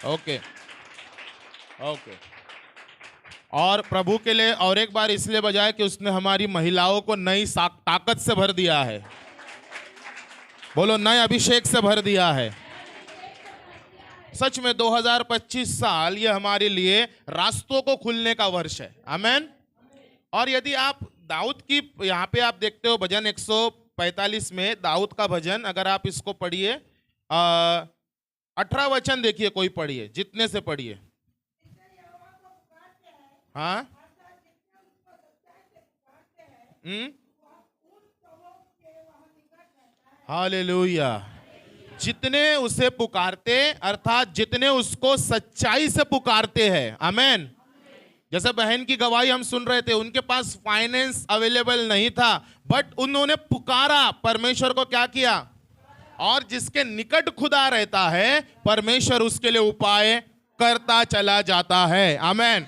Okay okay. और प्रभु के लिए और एक बार इसलिए बजाए कि उसने हमारी महिलाओं को नई ताकत से भर दिया है। बोलो, नए अभिषेक से भर दिया है। सच में 2025 साल ये हमारे लिए रास्तों को खुलने का वर्ष है। आमेन। और यदि आप दाऊद की यहाँ पे आप देखते हो भजन 145 में दाऊद का भजन, अगर आप इसको पढ़िए 18 वचन देखिए, कोई पढ़िए, जितने से पढ़िए। हाँ, हालेलुया। जितने उसे पुकारते, अर्थात जितने उसको सच्चाई से पुकारते हैं। आमेन। जैसे बहन की गवाही हम सुन रहे थे, उनके पास फाइनेंस अवेलेबल नहीं था, बट उन्होंने पुकारा, परमेश्वर को क्या किया? और जिसके निकट खुदा रहता है, परमेश्वर उसके लिए उपाय करता चला जाता है। आमेन।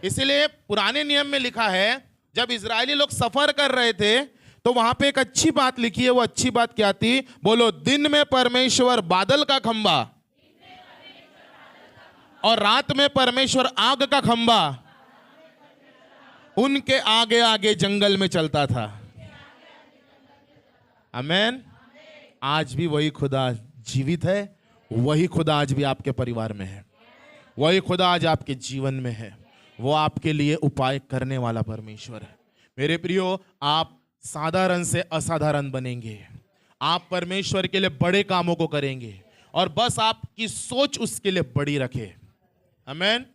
इसीलिए पुराने नियम में लिखा है, जब इजरायली लोग सफर कर रहे थे तो वहां पे एक अच्छी बात लिखी है। वो अच्छी बात क्या थी? बोलो, दिन में परमेश्वर बादल का खंबा और रात में परमेश्वर आग का खंबा उनके आगे आगे जंगल में चलता था। आमेन। आज भी वही खुदा जीवित है, वही खुदा आज भी आपके परिवार में है, वही खुदा आज आपके जीवन में है। वो आपके लिए उपाय करने वाला परमेश्वर है। मेरे प्रियो, आप साधारण से असाधारण बनेंगे। आप परमेश्वर के लिए बड़े कामों को करेंगे और बस आपकी सोच उसके लिए बड़ी रखे। आमेन।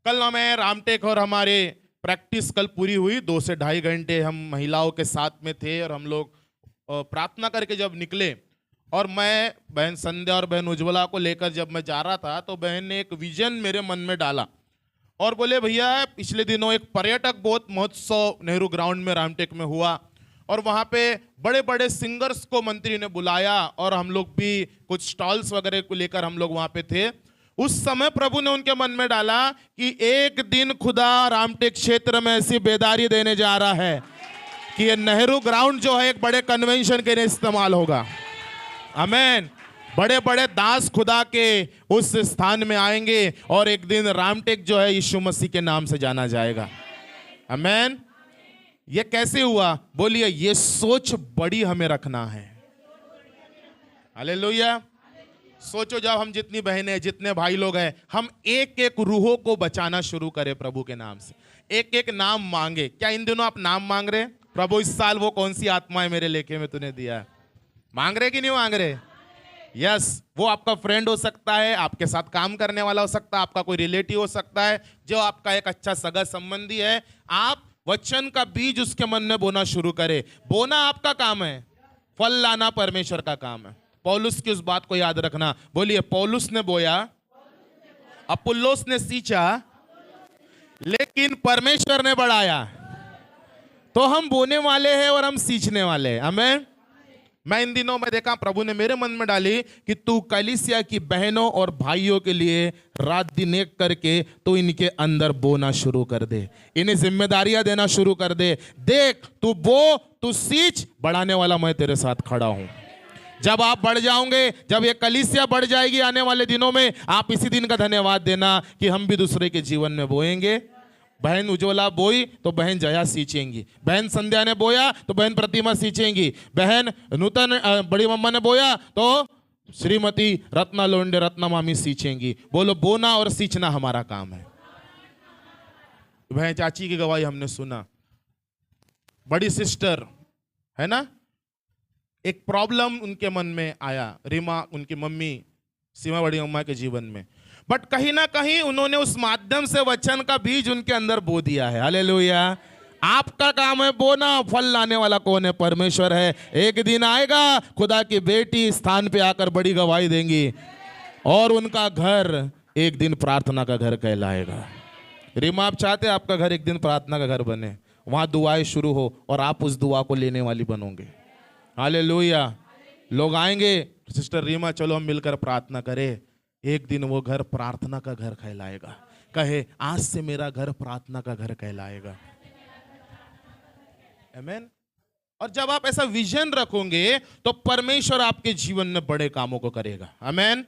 कल मैं रामटेक और हमारे प्रैक्टिस कल पूरी हुई, 2 से ढाई घंटे हम महिलाओं के साथ में थे और हम लोग प्रार्थना करके जब निकले, और मैं बहन संध्या और बहन उज्ज्वला को लेकर जब मैं जा रहा था तो बहन ने एक विजन मेरे मन में डाला और बोले, भैया पिछले दिनों एक पर्यटक बोध महोत्सव नेहरू ग्राउंड में रामटेक में हुआ और वहाँ पे बड़े बड़े सिंगर्स को मंत्री ने बुलाया और हम लोग भी कुछ स्टॉल्स वगैरह को लेकर हम लोग वहाँ पे थे। उस समय प्रभु ने उनके मन में डाला कि एक दिन खुदा रामटेक क्षेत्र में ऐसी बेदारी देने जा रहा है कि ये नेहरू ग्राउंड जो है एक बड़े कन्वेंशन के लिए इस्तेमाल होगा। आमेन। बड़े बड़े दास खुदा के उस स्थान में आएंगे और एक दिन रामटेक जो है यीशु मसीह के नाम से जाना जाएगा। आमेन। ये कैसे हुआ? बोलिए, ये सोच बड़ी हमें रखना है। हालेलुया। सोचो, जब हम जितनी बहनें, जितने भाई लोग हैं, हम एक एक रूहों को बचाना शुरू करें प्रभु के नाम से, एक एक नाम मांगे। क्या इन दिनों आप नाम मांग रहे? प्रभु इस साल वो कौन सी आत्मा है मेरे लेखे में तूने दिया? मांग रहे कि नहीं मांग रहे? यस। वो आपका फ्रेंड हो सकता है, आपके साथ काम करने वाला हो सकता है, आपका कोई रिलेटिव हो सकता है, जो आपका एक अच्छा सगा संबंधी है। आप वचन का बीज उसके मन में बोना शुरू करें। बोना आपका काम है, फल लाना परमेश्वर का काम है। पौलुस की उस बात को याद रखना। बोलिए, पौलुस ने बोया, अपुल्लोस ने सींचा, लेकिन परमेश्वर ने बढ़ाया। तो हम बोने वाले हैं और हम सींचने वाले हैं। आमेन। मैं इन दिनों में देखा, प्रभु ने मेरे मन में डाली कि तू कलीसिया की बहनों और भाइयों के लिए रात दिन एक करके तो इनके अंदर बोना शुरू कर दे, इन्हें जिम्मेदारियां देना शुरू कर दे। देख, तू बो, तू सींच, बढ़ाने वाला मैं तेरे साथ खड़ा हूं। जब आप बढ़ जाओगे, जब ये कलीसिया बढ़ जाएगी आने वाले दिनों में, आप इसी दिन का धन्यवाद देना कि हम भी दूसरे के जीवन में बोएंगे। बहन उज्ज्वला बोई तो बहन जया सींचेंगी, बहन संध्या ने बोया तो बहन प्रतिमा सींचेंगी, बहन नूतन बड़ी मम्मा ने बोया तो श्रीमती रत्ना लोंडे रत्ना मामी सींचेंगी। बोलो, बोना और सींचना हमारा काम है। बहन चाची की गवाही हमने सुना। बड़ी सिस्टर है ना, एक प्रॉब्लम उनके मन में आया, रीमा उनकी मम्मी, सीमा बड़ी मम्मा के जीवन में, बट कहीं ना कहीं उन्होंने उस माध्यम से वचन का बीज उनके अंदर बो दिया है। हालेलुया। आपका काम है बोना, फल लाने वाला कौन है? परमेश्वर है। एक दिन आएगा, खुदा की बेटी स्थान पे आकर बड़ी गवाही देंगी और उनका घर एक दिन प्रार्थना का घर कहलाएगा। रीमा, आप चाहते हैं आपका घर एक दिन प्रार्थना का घर बने, वहां दुआएं शुरू हो और आप उस दुआ को लेने वाली बनोगे। हालेलुया। लोग आएंगे, सिस्टर रीमा चलो हम मिलकर प्रार्थना करें। एक दिन वो घर प्रार्थना का घर कहलाएगा। कहे, आज से मेरा घर प्रार्थना का घर कहलाएगा। आमेन। और जब आप ऐसा विजन रखोगे तो परमेश्वर आपके जीवन में बड़े कामों को करेगा। आमेन।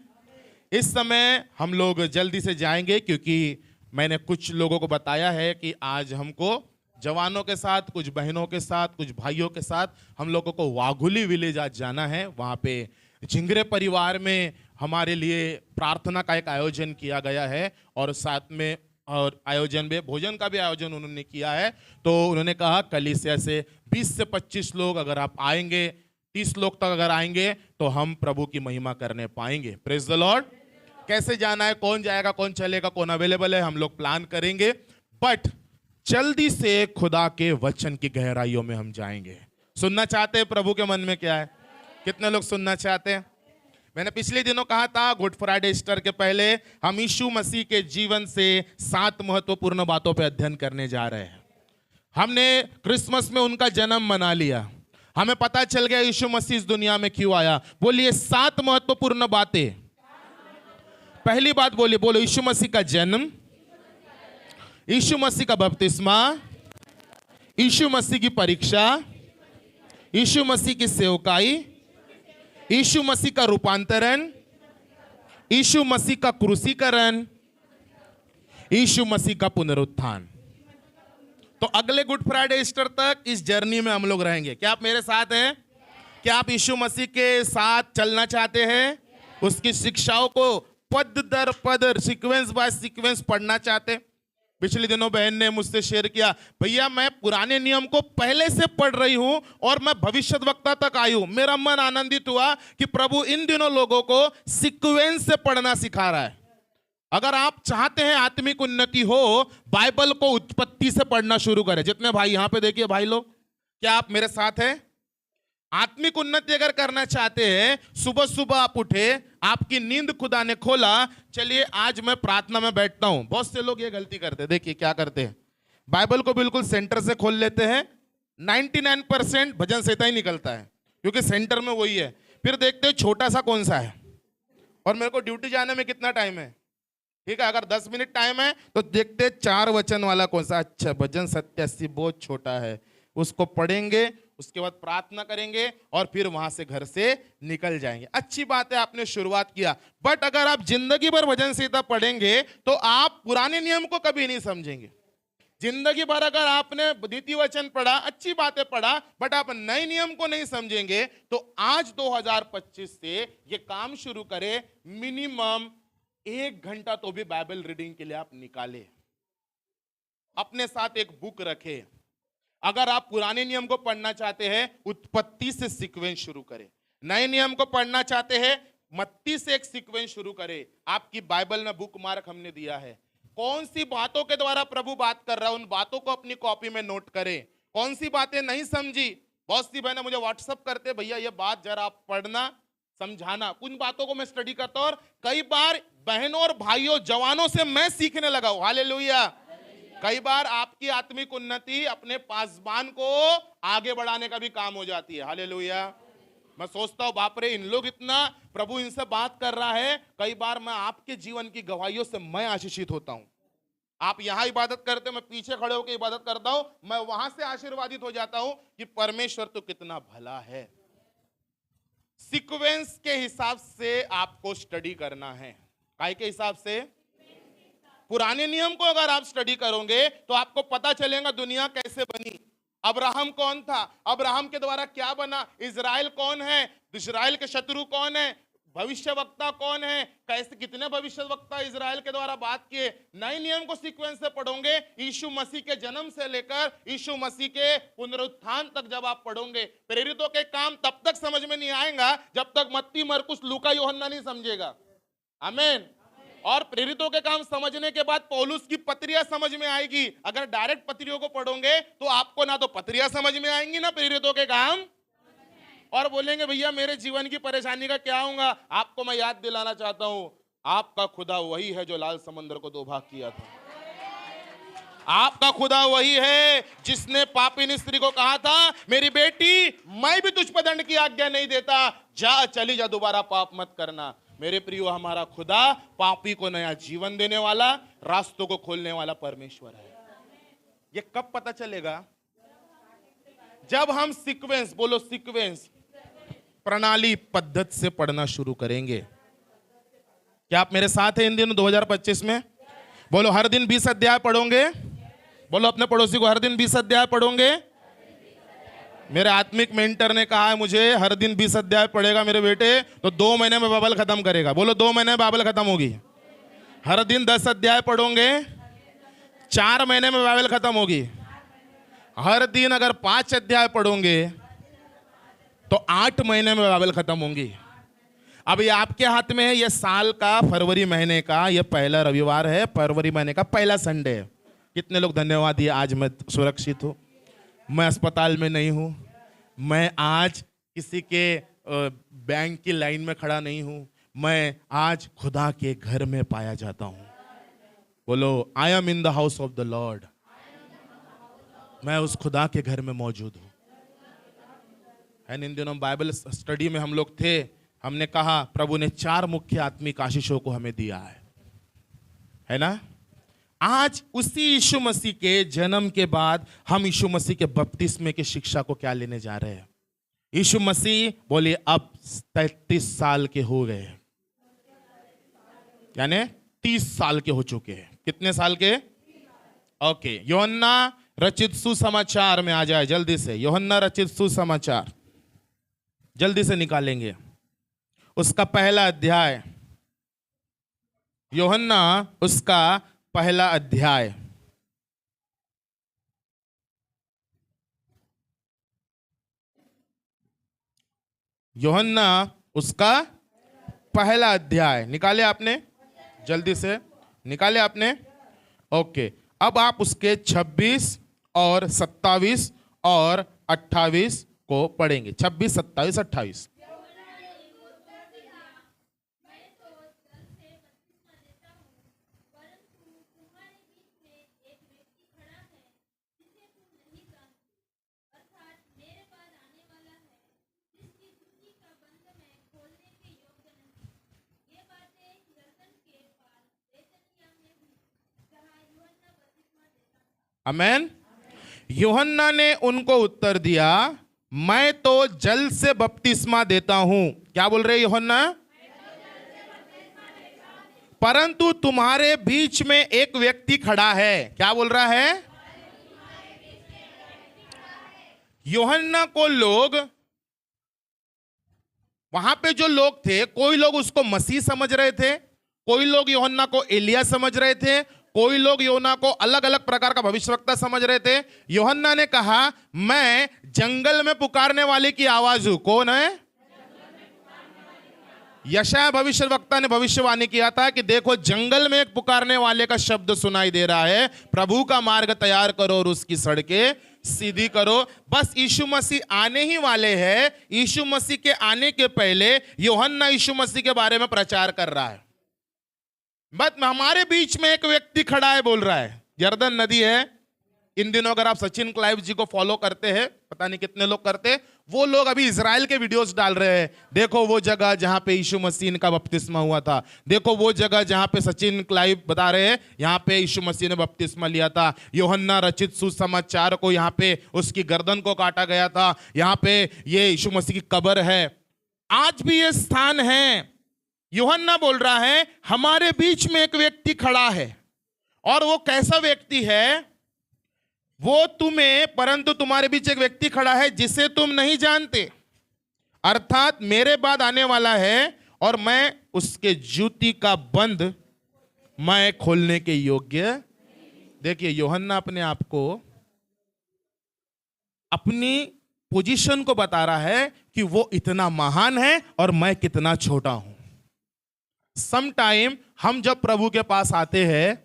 इस समय हम लोग जल्दी से जाएंगे, क्योंकि मैंने कुछ लोगों को बताया है कि आज हमको जवानों के साथ, कुछ बहनों के साथ, कुछ भाइयों के साथ हम लोगों को वाघुली विलेज आज जाना है। वहाँ पे झिंगरे परिवार में हमारे लिए प्रार्थना का एक आयोजन किया गया है, और साथ में और आयोजन में भोजन का भी आयोजन उन्होंने किया है। तो उन्होंने कहा कलीसिया से 20 से 25 लोग अगर आप आएंगे, 30 लोग तक अगर आएंगे तो हम प्रभु की महिमा करने पाएंगे। Praise the Lord. कैसे जाना है, कौन जाएगा, कौन चलेगा, कौन अवेलेबल है, हम लोग प्लान करेंगे। बट जल्दी से खुदा के वचन की गहराइयों में हम जाएंगे। सुनना चाहते हैं प्रभु के मन में क्या है? कितने लोग सुनना चाहते हैं? मैंने पिछले दिनों कहा था गुड फ्राइडे ईस्टर के पहले हम यीशु मसीह के जीवन से 7 महत्वपूर्ण बातों पर अध्ययन करने जा रहे हैं। हमने क्रिसमस में उनका जन्म मना लिया, हमें पता चल गया यीशु मसीह इस दुनिया में क्यों आया। बोलिए 7 महत्वपूर्ण बातें। पहली बात बोलिए, बोलो यीशु मसीह का जन्म, यीशु मसीह का बपतिस्मा, यीशु मसीह की परीक्षा, यीशु मसीह की सेवकाई, यीशु मसीह का रूपांतरण, यीशु मसीह का क्रूसीकरण, यीशु मसीह का पुनरुत्थान। तो अगले गुड फ्राइडे ईस्टर तक इस जर्नी में हम लोग रहेंगे। क्या आप मेरे साथ हैं? क्या आप यीशु मसीह के साथ चलना चाहते हैं? उसकी शिक्षाओं को पद दर पद, सीक्वेंस बाय सीक्वेंस पढ़ना चाहते? पिछले दिनों बहन ने मुझसे शेयर किया, भैया मैं पुराने नियम को पहले से पढ़ रही हूं और मैं भविष्यद्वक्ता तक आई हूं। मेरा मन आनंदित हुआ कि प्रभु इन दिनों लोगों को सीक्वेंस से पढ़ना सिखा रहा है। अगर आप चाहते हैं आत्मिक उन्नति हो, बाइबल को उत्पत्ति से पढ़ना शुरू करें। जितने भाई यहां पे देखिए भाई लोग, क्या आप मेरे साथ हैं? आत्मिक उन्नति अगर करना चाहते हैं, सुबह सुबह आप उठे, आपकी नींद खुदा ने खोला, चलिए आज मैं प्रार्थना में बैठता हूं। बहुत से लोग ये गलती करते हैं, देखिए क्या करते हैं, बाइबल को बिल्कुल सेंटर से खोल लेते हैं, 99% भजन संहिता ही निकलता है क्योंकि सेंटर में वही है। फिर देखते हैं छोटा सा कौन सा है, और मेरे को ड्यूटी जाने में कितना टाइम है, ठीक है, अगर 10 मिनट टाइम है तो देखते 4 वचन वाला कौन सा, अच्छा भजन 87 बहुत छोटा है, उसको पढ़ेंगे, उसके बाद प्रार्थना करेंगे और फिर वहां से घर से निकल जाएंगे। अच्छी बात है, आपने शुरुआत किया, बट अगर आप जिंदगी भर भजन संहिता पढ़ेंगे तो आप पुराने नियम को कभी नहीं समझेंगे। जिंदगी भर अगर आपने द्वितीय वचन पढ़ा, अच्छी बातें पढ़ा, बट आप नए नियम को नहीं समझेंगे, तो आज 2025 से ये काम शुरू करें, मिनिमम 1 घंटा तो भी बाइबल रीडिंग के लिए आप निकाले, अपने साथ एक बुक रखे। अगर आप पुराने नियम को पढ़ना चाहते हैं, उत्पत्ति से सीक्वेंस शुरू करें। नए नियम को पढ़ना चाहते हैं, मत्ती से एक सीक्वेंस शुरू करें। आपकी बाइबल में बुक मार्क हमने दिया है, कौन सी बातों के द्वारा प्रभु बात कर रहा है, उन बातों को अपनी कॉपी में नोट करें। कौन सी बातें नहीं समझी, बहुत सी बहनें मुझे व्हाट्सअप करते, भैया ये बात जरा आप पढ़ना, समझाना। उन बातों को मैं स्टडी करता हूं और कई बार बहनों और भाइयों, जवानों से मैं सीखने लगा हूं। हालेलुया। कई बार आपकी आत्मिक उन्नति अपने पासबान को आगे बढ़ाने का भी काम हो जाती है। हालेलुया। मैं सोचता हूं बाप रे, इन लोग इतना, प्रभु इनसे बात कर रहा है। कई बार मैं आपके जीवन की गवाहियों से मैं आशीषित होता हूं। आप यहां इबादत करते, मैं पीछे खड़े होकर इबादत करता हूं, मैं वहां से आशीर्वादित हो जाता हूं कि परमेश्वर तो कितना भला है। सीक्वेंस के हिसाब से आपको स्टडी करना है। काय के हिसाब से? पुराने नियम को अगर आप स्टडी करोगे तो आपको पता चलेगा दुनिया कैसे बनी, अब्राहम कौन था, अब्राहम के द्वारा क्या बना, इजराइल कौन है, इजराइल के शत्रु कौन है, भविष्यवक्ता कौन है, कैसे कितने भविष्यवक्ता इजराइल के द्वारा बात किए। नए नियम को सीक्वेंस से पढ़ोगे, यीशु मसीह के जन्म से लेकर यीशु मसीह के पुनरुत्थान तक जब आप पढ़ोगे, प्रेरितों के काम तब तक समझ में नहीं आएगा जब तक मत्ती, मरकुस, लूका, यूहन्ना नहीं समझेगा। आमीन। और प्रेरितों के काम समझने के बाद पौलुस की पत्रियां समझ में आएगी। अगर डायरेक्ट पत्रियों को पढ़ोगे तो आपको ना तो पत्रियां समझ में आएंगी ना प्रेरितों के काम, और बोलेंगे भैया मेरे जीवन की परेशानी का क्या होगा। आपको मैं याद दिलाना चाहता हूं, आपका खुदा वही है जो लाल समंदर को 2 भाग किया था। आपका खुदा वही है जिसने पापिनी स्त्री को कहा था, मेरी बेटी मैं भी तुझ पर दंड की आज्ञा नहीं देता, जा चली जा, दोबारा पाप मत करना। मेरे प्रियो, हमारा खुदा पापी को नया जीवन देने वाला, रास्तों को खोलने वाला परमेश्वर है। ये कब पता चलेगा? जब हम सीक्वेंस, बोलो सीक्वेंस, प्रणाली, पद्धति से पढ़ना शुरू करेंगे। क्या आप मेरे साथ हैं इन दिनों 2025 में? बोलो हर दिन 20 अध्याय पढ़ोगे? बोलो अपने पड़ोसी को, हर दिन 20 अध्याय पढ़ोगे? मेरे आत्मिक मेंटर ने कहा है मुझे, हर दिन 20 अध्याय पढ़ेगा मेरे बेटे तो 2 महीने में बाइबल खत्म करेगा। बोलो 2 महीने में बाइबल खत्म होगी। हर दिन 10 अध्याय पढ़ोगे, 4 महीने में बाइबल खत्म होगी। हर दिन अगर 5 अध्याय पढ़ोगे तो 8 महीने में बाइबल खत्म होंगी। अब ये आपके हाथ में है। ये साल का फरवरी महीने का ये पहला रविवार है, फरवरी महीने का पहला संडे है। कितने लोग धन्यवाद दिए, आज मैं सुरक्षित हूँ, मैं अस्पताल में नहीं हूँ, मैं आज किसी के बैंक की लाइन में खड़ा नहीं हूँ, मैं आज खुदा के घर में पाया जाता हूँ। बोलो I am in the house of the Lord. मैं उस खुदा के घर में मौजूद हूँ। एंड इन दिनों बाइबल स्टडी में हम लोग थे, हमने कहा प्रभु ने 4 मुख्य आत्मिक आशीषों को हमें दिया है ना। आज उसी यीशु मसीह के जन्म के बाद हम यीशु मसीह के बपतिस्मे की शिक्षा को क्या लेने जा रहे हैं। यीशु मसीह बोले अब 33 साल के हो गए, यानी 30 साल के हो चुके हैं। कितने साल के? ओके, यूहन्ना रचित सुसमाचार में आ जाए जल्दी से। यूहन्ना रचित सुसमाचार जल्दी से निकालेंगे, उसका पहला अध्याय। यूहन्ना उसका पहला अध्याय। यूहन्ना उसका पहला अध्याय निकाले आपने? जल्दी से निकाले आपने? ओके, अब आप उसके 26 और 27 और 28 को पढ़ेंगे। 26, 27, 28। आमेन। यूहन्ना ने उनको उत्तर दिया, मैं तो जल से बपतिस्मा देता हूं। क्या बोल रहे यूहन्ना? परंतु तुम्हारे बीच में एक व्यक्ति खड़ा है। क्या बोल रहा है? यूहन्ना को लोग, वहां पे जो लोग थे, कोई लोग उसको मसीह समझ रहे थे, कोई लोग यूहन्ना को एलिया समझ रहे थे, कोई लोग यूहन्ना को अलग अलग प्रकार का भविष्यवक्ता समझ रहे थे। यूहन्ना ने कहा मैं जंगल में पुकारने वाले की आवाज हूं। कौन है? यशायाह भविष्यवक्ता ने भविष्यवाणी किया था कि देखो जंगल में एक पुकारने वाले का शब्द सुनाई दे रहा है, प्रभु का मार्ग तैयार करो और उसकी सड़कें सीधी करो। बस यीशु मसीह आने ही वाले हैं। यीशु मसीह के आने के पहले यूहन्ना यीशु मसीह के बारे में प्रचार कर रहा है। बट हमारे बीच में एक व्यक्ति खड़ा है, बोल रहा है। यरदन नदी है। इन दिनों अगर आप सचिन क्लाइव जी को फॉलो करते हैं, पता नहीं कितने लोग करते, वो लोग अभी इजराइल के वीडियोस डाल रहे हैं। देखो वो जगह जहां पे यीशु मसीह का बपतिस्मा हुआ था, देखो वो जगह जहां पे सचिन क्लाइव बता रहे हैं यहां पे यीशु मसीह ने बपतिस्मा लिया था। यूहन्ना रचित सुसमाचार को यहां पे उसकी गर्दन को काटा गया था, यहां पे ये यीशु मसीह की कब्र है। आज भी ये स्थान है। यूहन्ना बोल रहा है हमारे बीच में एक व्यक्ति खड़ा है, और वो कैसा व्यक्ति है? वो तुम्हें, परंतु तुम्हारे बीच एक व्यक्ति खड़ा है जिसे तुम नहीं जानते, अर्थात मेरे बाद आने वाला है, और मैं उसके जूती का बंद मैं खोलने के योग्य। देखिए यूहन्ना अपने आप को, अपनी पोजीशन को बता रहा है कि वो इतना महान है और मैं कितना छोटा हूं। सम टाइम हम जब प्रभु के पास आते हैं,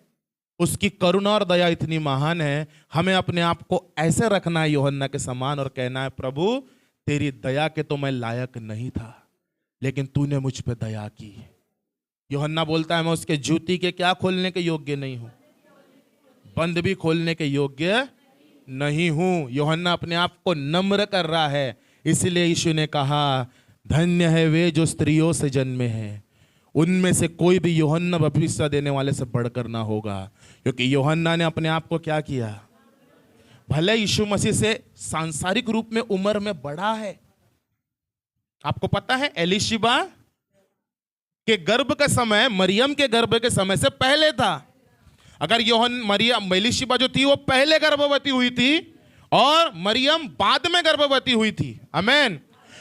उसकी करुणा और दया इतनी महान है, हमें अपने आप को ऐसे रखना है यूहन्ना के समान और कहना है प्रभु तेरी दया के तो मैं लायक नहीं था, लेकिन तूने मुझ पे दया की। यूहन्ना बोलता है मैं उसके जूती के क्या खोलने के योग्य नहीं हूं, बंद भी खोलने के योग्य नहीं हूं। यूहन्ना अपने आप को नम्र कर रहा है। इसलिए यीशु ने कहा धन्य है वे जो स्त्रियों से जन्मे हैं, उनमें से कोई भी यूहन्ना भविष्य देने वाले से बढ़कर ना होगा। क्योंकि यूहन्ना ने अपने आप को क्या किया? भले यीशु मसीह से सांसारिक रूप में उम्र में बड़ा है। आपको पता है एलिशिबा के गर्भ का समय मरियम के गर्भ के समय से पहले था। अगर मरियम एलीशिबा जो थी वो पहले गर्भवती हुई थी और मरियम बाद में गर्भवती हुई थी। आमेन।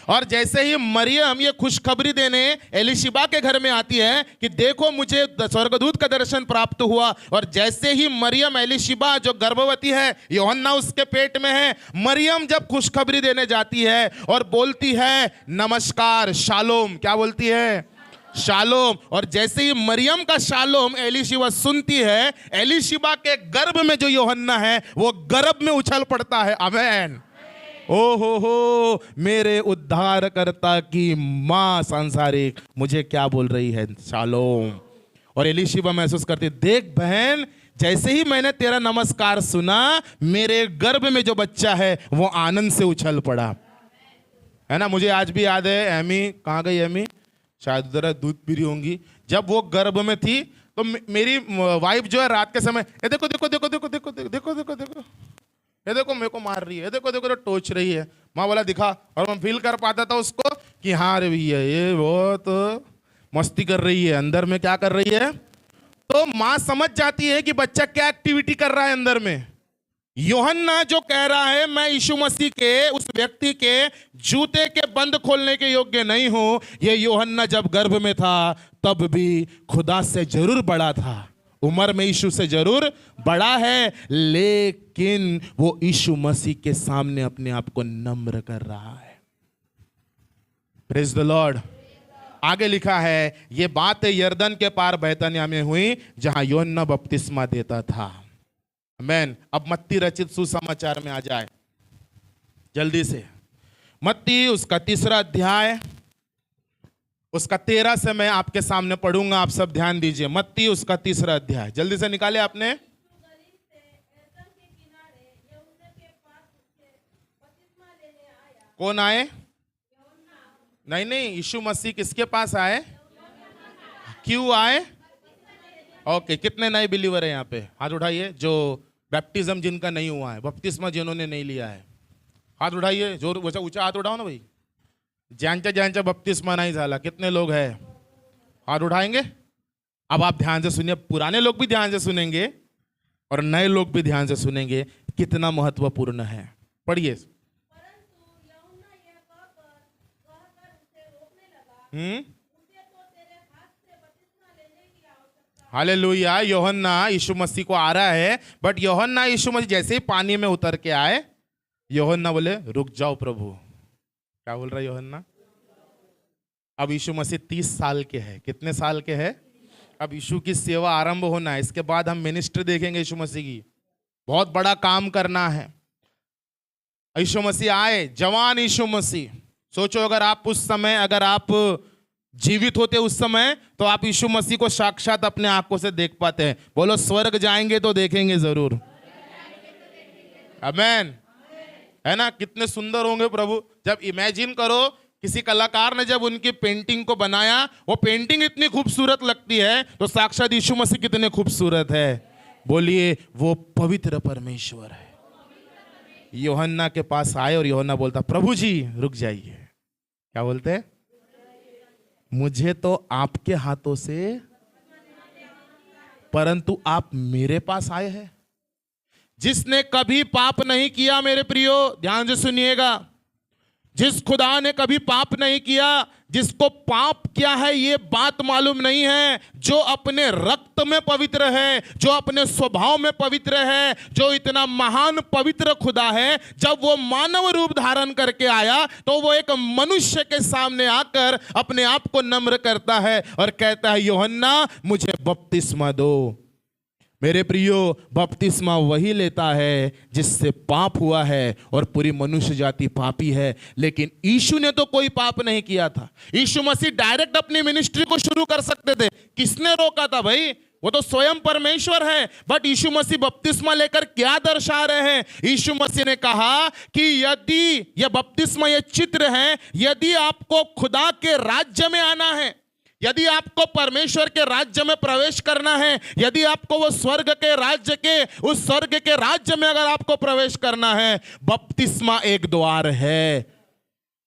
और जैसे ही मरियम ये खुशखबरी देने एलीशिबा के घर में आती है कि देखो मुझे स्वर्गदूत का दर्शन प्राप्त हुआ, और जैसे ही मरियम एलीशिबा जो गर्भवती है, यूहन्ना उसके पेट में है, मरियम जब खुशखबरी देने जाती है और बोलती है नमस्कार शालोम, क्या बोलती है? शालोम। और जैसे ही मरियम का शालोम एलीशिबा सुनती है, एलीशिबा के गर्भ में जो यूहन्ना है वो गर्भ में उछल पड़ता है। आमेन। ओ हो, मेरे उद्धारकर्ता की मां सांसारिक मुझे क्या बोल रही है? शालोम। और एलीशिबा महसूस करती, देख बहन, जैसे ही मैंने तेरा नमस्कार सुना, मेरे गर्भ में जो बच्चा है वो आनंद से उछल पड़ा, है ना। मुझे आज भी याद है, एमी कहाँ गई? एमी शायद उधर दूध पी रही होंगी। जब वो गर्भ में थी तो मेरी वाइफ जो है रात के समय, ये देखो देखो देखो देखो देखो देखो देखो देखो देखो, ये देखो मेरे को मार रही है, देखो देखो तो टोच रही है। माँ बोला दिखा, और मैं फील कर पाता था उसको कि हाँ अरे भैया ये बहुत मस्ती कर रही है, अंदर में क्या कर रही है। तो माँ समझ जाती है कि बच्चा क्या एक्टिविटी कर रहा है अंदर में। यूहन्ना जो कह रहा है मैं यीशु मसीह के उस व्यक्ति के जूते के बंद खोलने के योग्य नहीं हूं, ये यूहन्ना जब गर्भ में था तब भी खुदा से जरूर बड़ा था, उम्र में यीशु से जरूर बड़ा है, लेकिन वो यीशु मसीह के सामने अपने आप को नम्र कर रहा है। Praise the Lord. आगे लिखा है ये बात यरदन के पार बैतनिय्याह में हुई जहां यूहन्ना बपतिस्मा देता था। आमेन। अब मत्ती रचित सुसमाचार में आ जाए जल्दी से। मत्ती उसका 3 अध्याय, उसका 13 से मैं आपके सामने पढ़ूंगा, आप सब ध्यान दीजिए। मत्ती उसका 3 अध्याय जल्दी से निकाले आपने। कौन आए? नहीं नहीं, यीशु मसीह किसके पास आए? क्यों आए? ओके, कितने नए बिलीवर है यहाँ पे? हाथ उठाइए। जो बैप्टिज्म जिनका नहीं हुआ है, बपतिस्मा जिन्होंने नहीं लिया है, हाथ उठाइए। जोर वैसा ऊंचा हाथ उठाओ ना भाई। ज्यांचा बपतिस्मा नहीं झाला, कितने लोग हैं? हाथ उठाएंगे। अब आप ध्यान से सुनिए, पुराने लोग भी ध्यान से सुनेंगे और नए लोग भी ध्यान से सुनेंगे, कितना महत्वपूर्ण है। पढ़िए। हालेलुया। यूहन्ना यीशु मसीह को आ रहा है, बट यूहन्ना यीशु मसीह जैसे ही पानी में उतर के आए, यूहन्ना बोले रुक जाओ प्रभु। क्या बोल रहा है यूहन्ना? अब यीशु मसीह 30 साल के हैं। कितने साल के हैं? अब यीशु की सेवा आरंभ होना है, इसके बाद हम मिनिस्ट्री देखेंगे यीशु मसीह की। बहुत बड़ा काम करना है। यीशु मसीह आए, जवान यीशु मसीह। सोचो अगर आप उस समय, अगर आप जीवित होते उस समय, तो आप यीशु मसीह को साक्षात अपने आंखों से देख पाते हैं। बोलो स्वर्ग जाएंगे तो देखेंगे जरूर। आमेन, है ना। कितने सुंदर होंगे प्रभु। जब इमेजिन करो किसी कलाकार ने जब उनकी पेंटिंग को बनाया, वो पेंटिंग इतनी खूबसूरत लगती है, तो साक्षात यीशु मसीह कितने खूबसूरत है। बोलिए वो पवित्र परमेश्वर है। यूहन्ना के पास आए और यूहन्ना बोलता प्रभु जी रुक जाइए। क्या बोलते हैं? मुझे तो आपके हाथों से, परंतु आप मेरे पास आए हैं जिसने कभी पाप नहीं किया। मेरे प्रियो ध्यान से सुनिएगा, जिस खुदा ने कभी पाप नहीं किया, जिसको पाप क्या है ये बात मालूम नहीं है, जो अपने रक्त में पवित्र है, जो अपने स्वभाव में पवित्र है, जो इतना महान पवित्र खुदा है, जब वो मानव रूप धारण करके आया तो वो एक मनुष्य के सामने आकर अपने आप को नम्र करता है और कहता है यूहन्ना मुझे बपतिस्मा दो। मेरे प्रियो, बपतिस्मा वही लेता है जिससे पाप हुआ है और पूरी मनुष्य जाति पापी है। लेकिन यीशु ने तो कोई पाप नहीं किया था। यीशु मसीह डायरेक्ट अपनी मिनिस्ट्री को शुरू कर सकते थे। किसने रोका था भाई? वो तो स्वयं परमेश्वर है। बट यीशु मसीह बपतिस्मा लेकर क्या दर्शा रहे हैं? यीशु मसीह ने कहा कि यदि यह बपतिस्मा, यह चित्र है, यदि आपको खुदा के राज्य में आना है, यदि आपको परमेश्वर के राज्य में प्रवेश करना है, यदि आपको वो स्वर्ग के राज्य के, उस स्वर्ग के राज्य में अगर आपको प्रवेश करना है, बपतिस्मा एक द्वार है।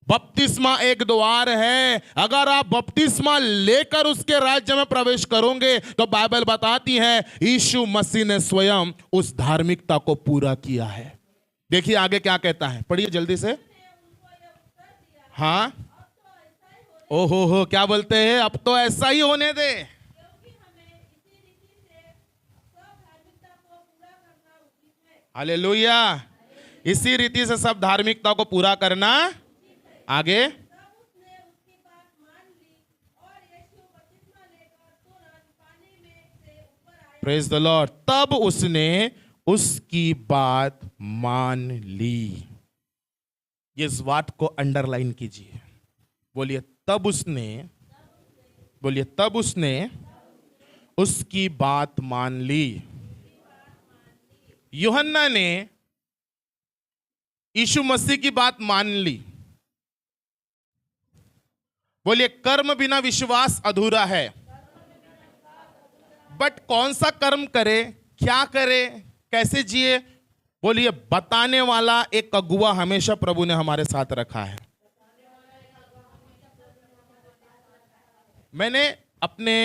बपतिस्मा एक द्वार है। अगर आप बपतिस्मा लेकर उसके राज्य में प्रवेश करोगे तो बाइबल बताती है यीशु मसीह ने स्वयं उस धार्मिकता को पूरा किया है। देखिए आगे क्या कहता है, पढ़िए जल्दी से। हाँ, ओहो हो, क्या बोलते हैं, अब तो ऐसा ही होने दे। हालेलुया, इसी रीति से सब धार्मिकता को पूरा करना। आगे, प्रेज द लॉर्ड। तब उसने उसकी बात मान ली। इस बात को अंडरलाइन कीजिए, बोलिए तब उसने, बोलिए तब उसने उसकी बात मान ली। यूहन्ना ने यीशु मसीह की बात मान ली। बोलिए कर्म बिना विश्वास अधूरा है। बट कौन सा कर्म करे, क्या करे, कैसे जिए, बोलिए बताने वाला एक अगुआ हमेशा प्रभु ने हमारे साथ रखा है। मैंने अपने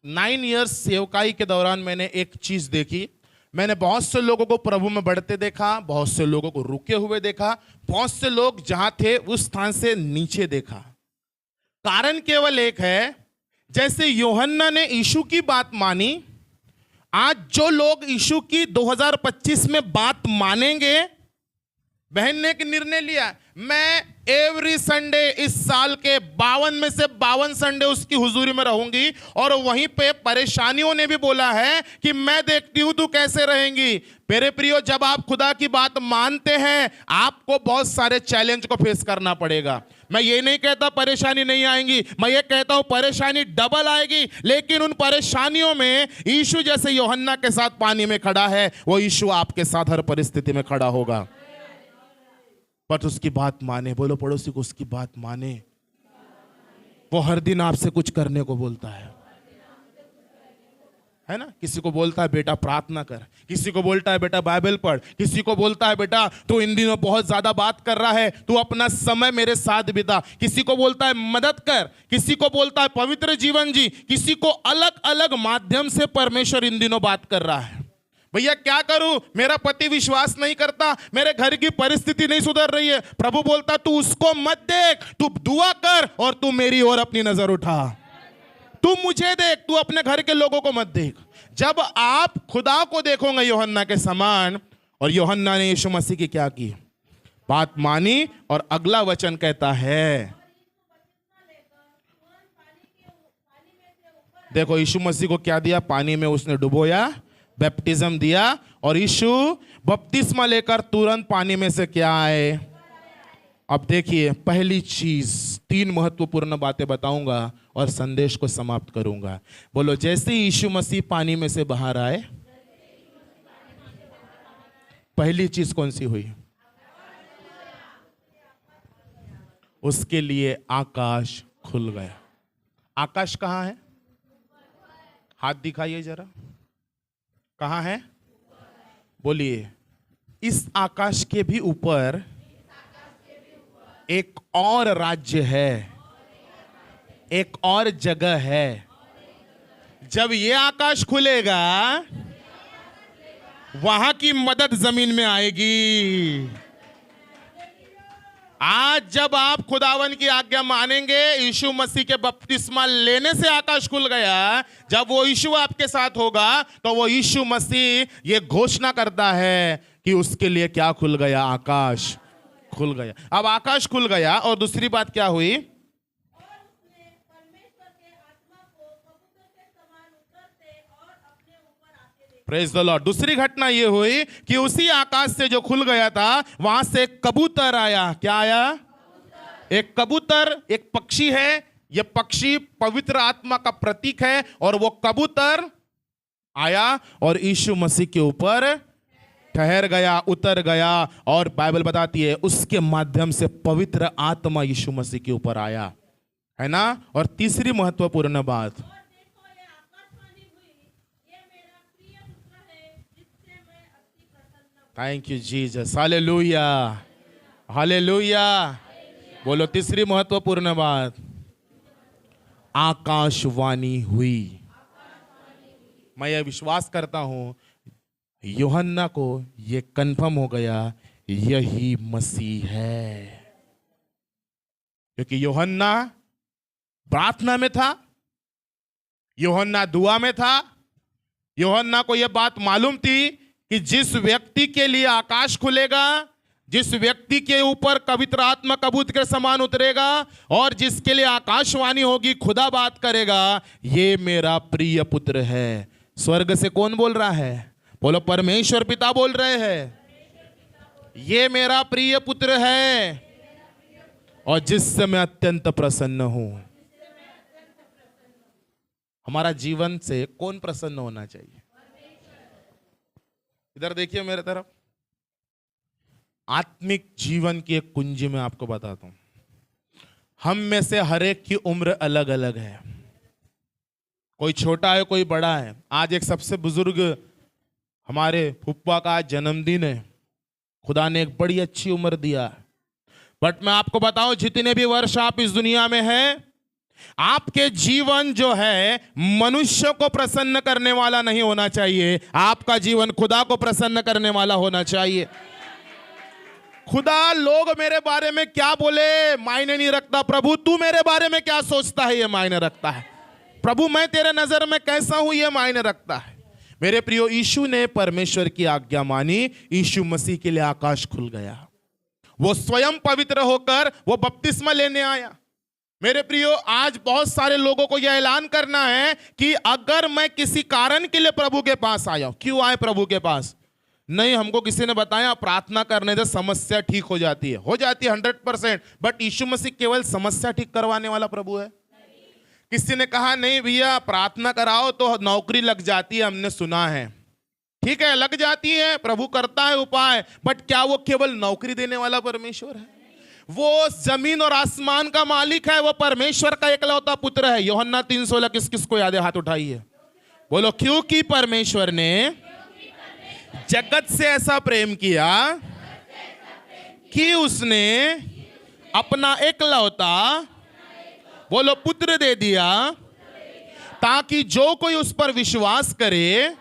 9 इयर्स सेवकाई के दौरान मैंने एक चीज देखी। मैंने बहुत से लोगों को प्रभु में बढ़ते देखा, बहुत से लोगों को रुके हुए देखा, बहुत से लोग जहां थे उस स्थान से नीचे देखा। कारण केवल एक है, जैसे यूहन्ना ने यीशु की बात मानी, आज जो लोग यीशु की 2025 में बात मानेंगे, बहन ने एक निर्णय लिया, मैं एवरी संडे इस साल के 52 में से 52 संडे उसकी हुजूरी में रहूंगी। और वहीं पे परेशानियों ने भी बोला है कि मैं देखती हूं तू कैसे रहेंगी। मेरे प्रियो, जब आप खुदा की बात मानते हैं आपको बहुत सारे चैलेंज को फेस करना पड़ेगा। मैं ये नहीं कहता परेशानी नहीं आएंगी, मैं ये कहता हूं परेशानी डबल आएगी। लेकिन उन परेशानियों में यीशु जैसे यूहन्ना के साथ पानी में खड़ा है, वो यीशु आपके साथ हर परिस्थिति में खड़ा होगा। पर उसकी बात माने, बोलो पड़ोसी को उसकी बात माने। वो हर दिन आपसे कुछ करने को बोलता है ना। किसी को बोलता है बेटा प्रार्थना कर, किसी को बोलता है बेटा बाइबल पढ़, किसी को बोलता है बेटा तू इन दिनों बहुत ज्यादा बात कर रहा है, तू अपना समय मेरे साथ बिता, किसी को बोलता है मदद कर, किसी को बोलता है पवित्र जीवन जी, किसी को अलग अलग माध्यम से परमेश्वर इन दिनों बात कर रहा है। भैया क्या करूं, मेरा पति विश्वास नहीं करता, मेरे घर की परिस्थिति नहीं सुधर रही है। प्रभु बोलता तू उसको मत देख, तू दुआ कर और तू मेरी ओर अपनी नजर उठा। तू मुझे देख, तू अपने घर के लोगों को मत देख। जब आप खुदा को देखोगे यूहन्ना के समान, और यूहन्ना ने यीशु मसीह की क्या की, बात मानी। और अगला वचन कहता है, देखो यीशु मसीह को क्या दिया, पानी में उसने डुबोया, बैप्टिज्म दिया। और यीशु बपतिस्मा लेकर तुरंत पानी में से क्या आए। अब देखिए पहली चीज, 3 महत्वपूर्ण बातें बताऊंगा और संदेश को समाप्त करूंगा। बोलो जैसे यीशु मसीह पानी में से बाहर आए, पहली चीज कौन सी हुई, उसके लिए आकाश खुल गया। आकाश कहां है, हाथ दिखाइए जरा, कहां है, बोलिए। इस आकाश के भी ऊपर एक और राज्य है, एक और जगह है। जब ये आकाश खुलेगा वहां की मदद जमीन में आएगी। आज जब आप खुदावन की आज्ञा मानेंगे, यीशु मसीह के बपतिस्मा लेने से आकाश खुल गया। जब वो यीशु आपके साथ होगा तो वो यीशु मसीह ये घोषणा करता है कि उसके लिए क्या खुल गया, आकाश खुल गया। अब आकाश खुल गया और दूसरी बात क्या हुई, प्रेज द लॉर्ड। दूसरी घटना ये हुई कि उसी आकाश से जो खुल गया था वहां से एक कबूतर आया। क्या आया, एक कबूतर, एक पक्षी है। यह पक्षी पवित्र आत्मा का प्रतीक है। और वो कबूतर आया और यीशु मसीह के ऊपर ठहर गया, उतर गया। और बाइबल बताती है उसके माध्यम से पवित्र आत्मा यीशु मसीह के ऊपर आया, है ना। और तीसरी महत्वपूर्ण बात, thank you Jesus, hallelujah, hallelujah. बोलो तीसरी महत्वपूर्ण बात, आकाशवाणी हुई। मैं यह विश्वास करता हूं यूहन्ना को यह कंफर्म हो गया यही मसीह है, क्योंकि यूहन्ना प्रार्थना में था, यूहन्ना दुआ में था। यूहन्ना को यह बात मालूम थी कि जिस व्यक्ति के लिए आकाश खुलेगा, जिस व्यक्ति के ऊपर पवित्र आत्मा कबूतर के समान उतरेगा और जिसके लिए आकाशवाणी होगी, खुदा बात करेगा, ये मेरा प्रिय पुत्र है। स्वर्ग से कौन बोल रहा है? बोलो परमेश्वर पिता बोल रहे हैं, ये मेरा प्रिय पुत्र है और जिससे मैं अत्यंत प्रसन्न हूं। हमारा जीवन से कौन प्रसन्न होना चाहिए? इधर देखिए मेरे तरफ। आत्मिक जीवन की एक कुंजी में आपको बताता हूं। हम में से हर एक की उम्र अलग अलग है, कोई छोटा है कोई बड़ा है। आज एक सबसे बुजुर्ग हमारे फुप्पा का आज जन्मदिन है। खुदा ने एक बड़ी अच्छी उम्र दिया, बट मैं आपको बताऊं जितने भी वर्ष आप इस दुनिया में हैं, आपके जीवन जो है मनुष्य को प्रसन्न करने वाला नहीं होना चाहिए, आपका जीवन खुदा को प्रसन्न करने वाला होना चाहिए। खुदा लोग मेरे बारे में क्या बोले मायने नहीं रखता, प्रभु तू मेरे बारे में क्या सोचता है ये मायने रखता है। प्रभु मैं तेरे नजर में कैसा हूं ये मायने रखता है। मेरे प्रियो, यीशु ने परमेश्वर की आज्ञा मानी, यीशु मसीह के लिए आकाश खुल गया। वो स्वयं पवित्र होकर वो बपतिस्मा लेने आया। मेरे प्रियो, आज बहुत सारे लोगों को यह ऐलान करना है कि अगर मैं किसी कारण के लिए प्रभु के पास आया हूं, क्यों आए प्रभु के पास? नहीं, हमको किसी ने बताया प्रार्थना करने से समस्या ठीक हो जाती है। हो जाती है 100%, बट यीशु मसीह केवल समस्या ठीक करवाने वाला प्रभु है। किसी ने कहा नहीं भैया प्रार्थना कराओ तो नौकरी लग जाती है, हमने सुना है। ठीक है, लग जाती है, प्रभु करता है उपाय, बट क्या वो केवल नौकरी देने वाला परमेश्वर है? वो जमीन और आसमान का मालिक है, वो परमेश्वर का एकलौता पुत्र है। यूहन्ना 3:16 किस किस को याद है? हाथ उठाइए, बोलो क्योंकि परमेश्वर ने जगत से ऐसा प्रेम किया कि उसने अपना एकलौता, बोलो पुत्र दे दिया, ताकि जो कोई उस पर विश्वास करे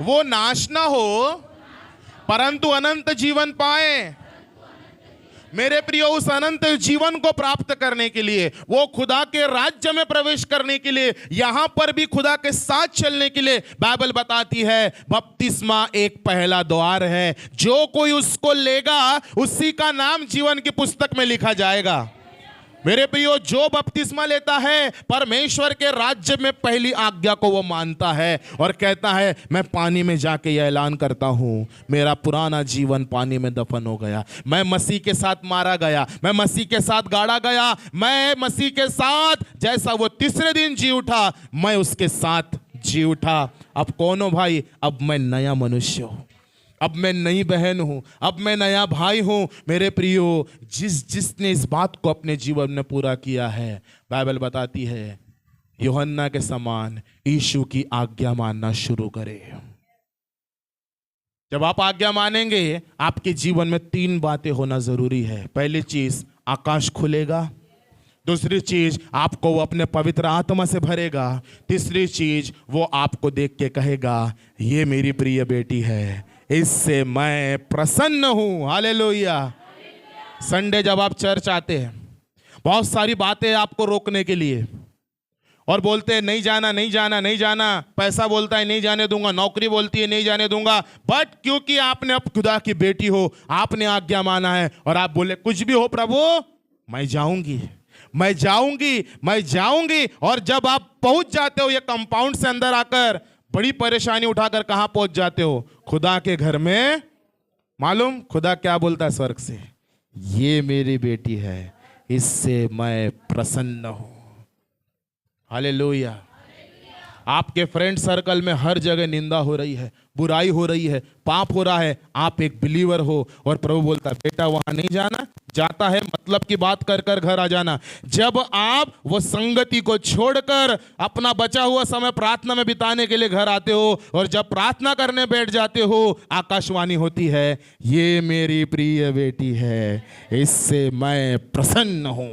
वो नाश ना हो परंतु अनंत जीवन पाए। मेरे प्रियो, उस अनंत जीवन को प्राप्त करने के लिए, वो खुदा के राज्य में प्रवेश करने के लिए, यहां पर भी खुदा के साथ चलने के लिए बाइबल बताती है बपतिस्मा एक पहला द्वार है। जो कोई उसको लेगा उसी का नाम जीवन की पुस्तक में लिखा जाएगा। मेरे प्रियो, जो बपतिस्मा लेता है परमेश्वर के राज्य में पहली आज्ञा को वो मानता है और कहता है मैं पानी में जाके यह ऐलान करता हूं मेरा पुराना जीवन पानी में दफन हो गया, मैं मसीह के साथ मारा गया, मैं मसीह के साथ गाड़ा गया, मैं मसीह के साथ जैसा वो तीसरे दिन जी उठा मैं उसके साथ जी उठा। अब कौन हो भाई? अब मैं नया मनुष्य हूं, अब मैं नई बहन हूं, अब मैं नया भाई हूं। मेरे प्रियो, जिसने इस बात को अपने जीवन में पूरा किया है, बाइबल बताती है यूहन्ना के समान यीशु की आज्ञा मानना शुरू करे। जब आप आज्ञा मानेंगे आपके जीवन में 3 बातें होना जरूरी है। पहली चीज, आकाश खुलेगा। दूसरी चीज, आपको वो अपने पवित्र आत्मा से भरेगा। तीसरी चीज, वो आपको देख के कहेगा ये मेरी प्रिय बेटी है, इससे मैं प्रसन्न हूं। हालेलुया। संडे जब आप चर्च आते हैं, बहुत सारी बातें आपको रोकने के लिए और बोलते हैं नहीं जाना नहीं जाना नहीं जाना, पैसा बोलता है नहीं जाने दूंगा, नौकरी बोलती है नहीं जाने दूंगा, बट क्योंकि आपने अब खुदा की बेटी हो, आपने आज्ञा माना है और आप बोले कुछ भी हो प्रभु मैं जाऊंगी मैं जाऊंगी मैं जाऊंगी। और जब आप पहुंच जाते हो ये कंपाउंड से अंदर आकर, बड़ी परेशानी उठाकर कहां पहुंच जाते हो? खुदा के घर में। मालूम खुदा क्या बोलता है स्वर्ग से? ये मेरी बेटी है, इससे मैं प्रसन्न हूं। हालेलुया। आपके फ्रेंड सर्कल में हर जगह निंदा हो रही है, बुराई हो रही है, पाप हो रहा है, आप एक बिलीवर हो और प्रभु बोलता है बेटा वहां नहीं जाना, जाता है मतलब की बात कर कर घर आ जाना। जब आप वो संगति को छोड़कर अपना बचा हुआ समय प्रार्थना में बिताने के लिए घर आते हो और जब प्रार्थना करने बैठ जाते हो, आकाशवाणी होती है, ये मेरी प्रिय बेटी है, इससे मैं प्रसन्न हूं।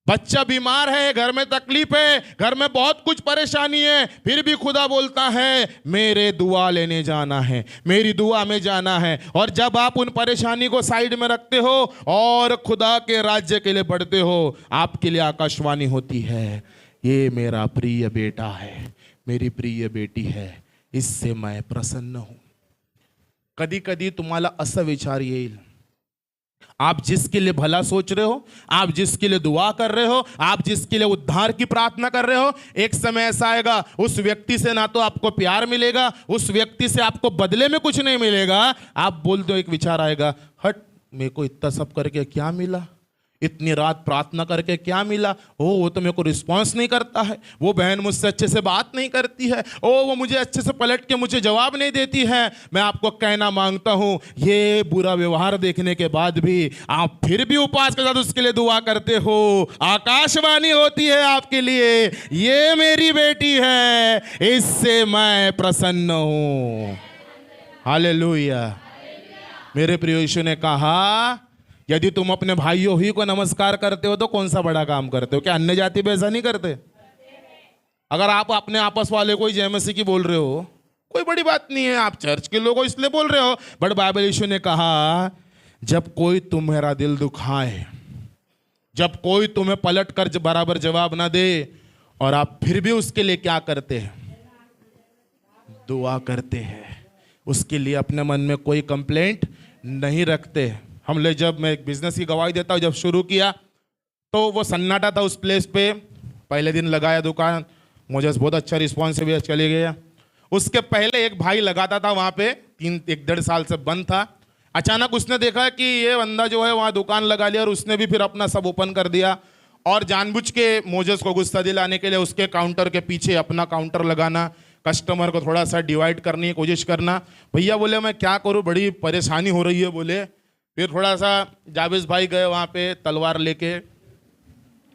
बच्चा बीमार है, घर में तकलीफ है, घर में बहुत कुछ परेशानी है, फिर भी खुदा बोलता है मेरे दुआ लेने जाना है, मेरी दुआ में जाना है। और जब आप उन परेशानी को साइड में रखते हो और खुदा के राज्य के लिए बढ़ते हो, आपके लिए आकाशवाणी होती है, ये मेरा प्रिय बेटा है, मेरी प्रिय बेटी है, इससे मैं प्रसन्न हूं। कधी कधी तुम्हाला असं विचार येईल, आप जिसके लिए भला सोच रहे हो, आप जिसके लिए दुआ कर रहे हो, आप जिसके लिए उद्धार की प्रार्थना कर रहे हो, एक समय ऐसा आएगा उस व्यक्ति से ना तो आपको प्यार मिलेगा, उस व्यक्ति से आपको बदले में कुछ नहीं मिलेगा। आप बोलते हो, एक विचार आएगा, हट मेरे को इतना सब करके क्या मिला, इतनी रात प्रार्थना करके क्या मिला, ओ वो तो मेरे को रिस्पॉन्स नहीं करता है, वो बहन मुझसे अच्छे से बात नहीं करती है, ओ वो मुझे अच्छे से पलट के मुझे जवाब नहीं देती है। मैं आपको कहना मांगता हूं, ये बुरा व्यवहार देखने के बाद भी आप फिर भी उपवास के साथ उसके लिए दुआ करते हो, आकाशवाणी होती है आपके लिए, ये मेरी बेटी है, इससे मैं प्रसन्न हूं। हालेलुया। मेरे प्रिय यीशु ने कहा, यदि तुम अपने भाइयों ही को नमस्कार करते हो तो कौन सा बड़ा काम करते हो? क्या अन्य जाति भी ऐसा नहीं करते? अगर आप अपने आपस वाले को ही जय मसीह की बोल रहे हो, कोई बड़ी बात नहीं है, आप चर्च के लोगों इसलिए बोल रहे हो, बट बाइबल यीशु ने कहा जब कोई तुम्हारा दिल दुखाए, जब कोई तुम्हें पलट कर बराबर जवाब ना दे और आप फिर भी उसके लिए क्या करते हैं? दुआ करते हैं, उसके लिए अपने मन में कोई कंप्लेंट नहीं रखते। हम ले जब मैं एक बिजनेस की गवाही देता हूँ, जब शुरू किया तो वो सन्नाटा था उस प्लेस पे, पहले दिन लगाया दुकान, मुझे बहुत अच्छा रिस्पॉन्स भी चले गया। उसके पहले एक भाई लगाता था वहाँ पे, 1-1.5 साल से बंद था। अचानक उसने देखा कि ये बंदा जो है वहाँ दुकान लगा लिया और उसने भी फिर अपना सब ओपन कर दिया और जानबूझ के मोजेस को गुस्सा दिलाने के लिए उसके काउंटर के पीछे अपना काउंटर लगाना, कस्टमर को थोड़ा सा डिवाइड करने की कोशिश करना। भैया बोले मैं क्या करूँ, बड़ी परेशानी हो रही है बोले। फिर थोड़ा सा जावेद भाई गए वहाँ पे तलवार लेके,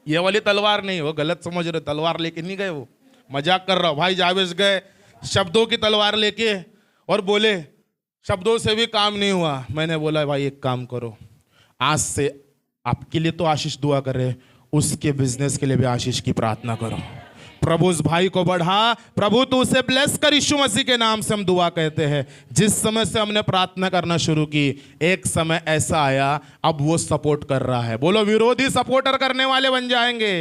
ये वाली तलवार नहीं, वो गलत समझ रहे, तलवार लेके नहीं गए, वो मजाक कर रहा हूँ। भाई जावेद गए शब्दों की तलवार लेके और बोले शब्दों से भी काम नहीं हुआ। मैंने बोला भाई एक काम करो, आज से आपके लिए तो आशीष दुआ कर रहे, उसके बिजनेस के लिए भी आशीष की प्रार्थना करो। प्रभु उस भाई को बढ़ा, प्रभु तू उसे ब्लेस कर, यीशु मसीह के नाम से हम दुआ कहते हैं। जिस समय से हमने प्रार्थना करना शुरू की, एक समय ऐसा आया अब वो सपोर्ट कर रहा है। बोलो विरोधी सपोर्टर करने वाले बन जाएंगे,